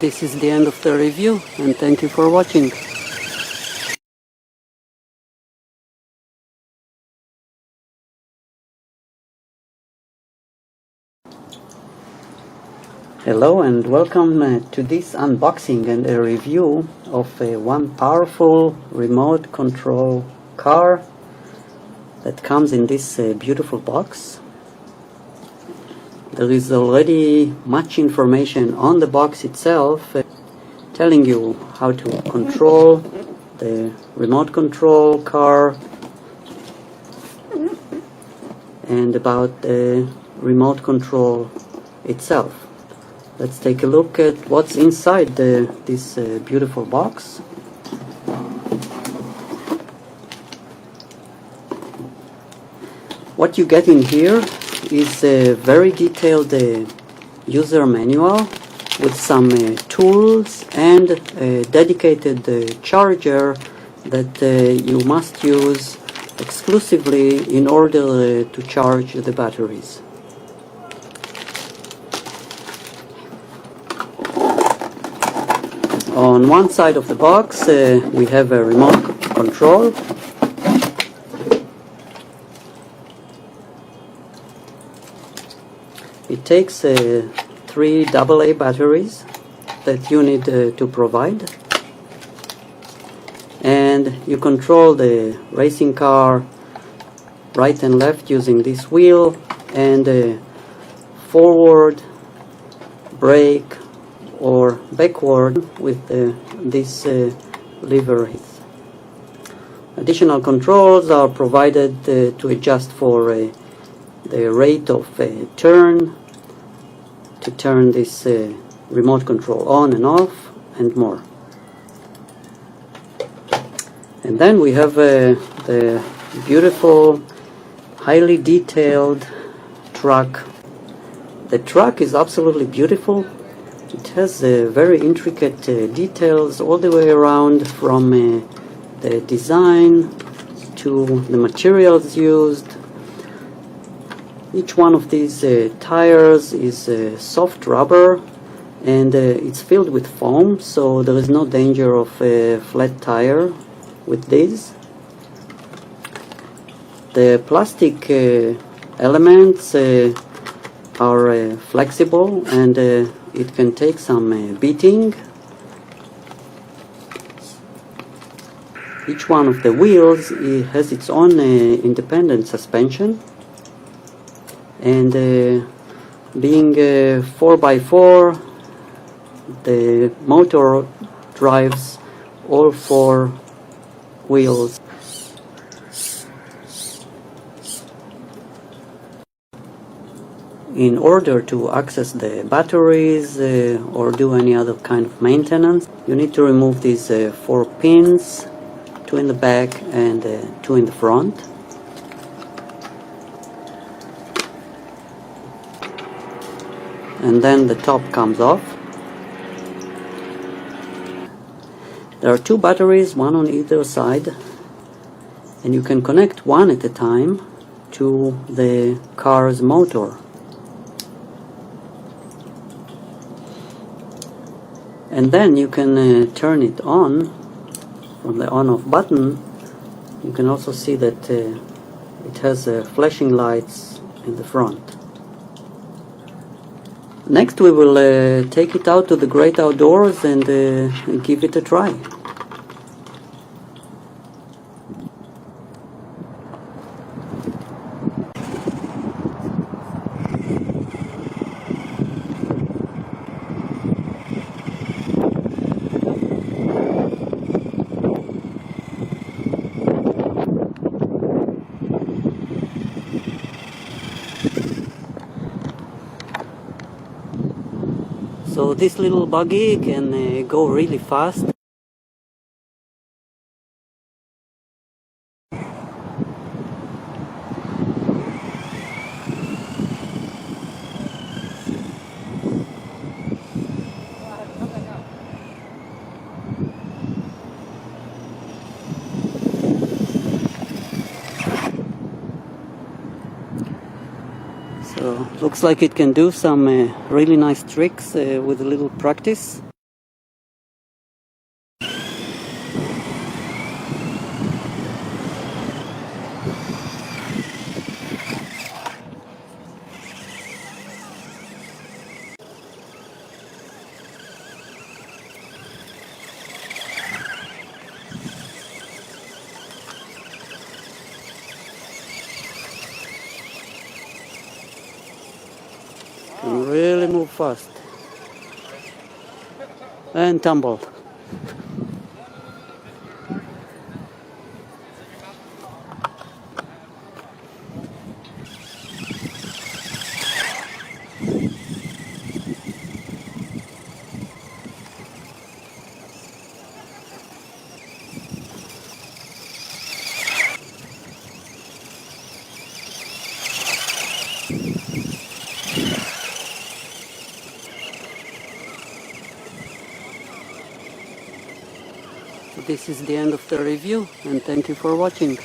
This is the end of the review, and thank you for watching. Hello and welcome to this unboxing and a review of one powerful remote control car that comes in this beautiful box. There is already much information on the box itself telling you how to control the remote control car and about the remote control itself. Let's take a look at what's inside this beautiful box. What you get in here is a very detailed user manual with some tools and a dedicated charger that you must use exclusively in order to charge the batteries. On one side of the box we have a remote control. It takes 3 AA batteries that you need to provide, and you control the racing car right and left using this wheel, and forward, brake, or backward with this lever. Additional controls are provided to adjust for the rate of turn, to turn this remote control on and off, and more. And then we have the beautiful, highly detailed truck. The truck is absolutely beautiful. It has very intricate details all the way around, from the design to the materials used. Each one of these tires is soft rubber, and it's filled with foam, so there is no danger of a flat tire with these. The plastic elements are flexible, and it can take some beating. Each one of the wheels has its own independent suspension, and being 4x4, the motor drives all 4 wheels. In order to access the batteries or do any other kind of maintenance, you need to remove these 4 pins, 2 in the back and 2 in the front. And then the top comes off. There are 2 batteries, one on either side, and you can connect one at a time to the car's motor. And then you can turn it on from the on-off button. You can also see that it has flashing lights in the front. Next we will take it out to the great outdoors and give it a try. So this little buggy can go really fast. So looks like it can do some really nice tricks with a little practice. too fast and tumbled. This is the end of the review, and thank you for watching.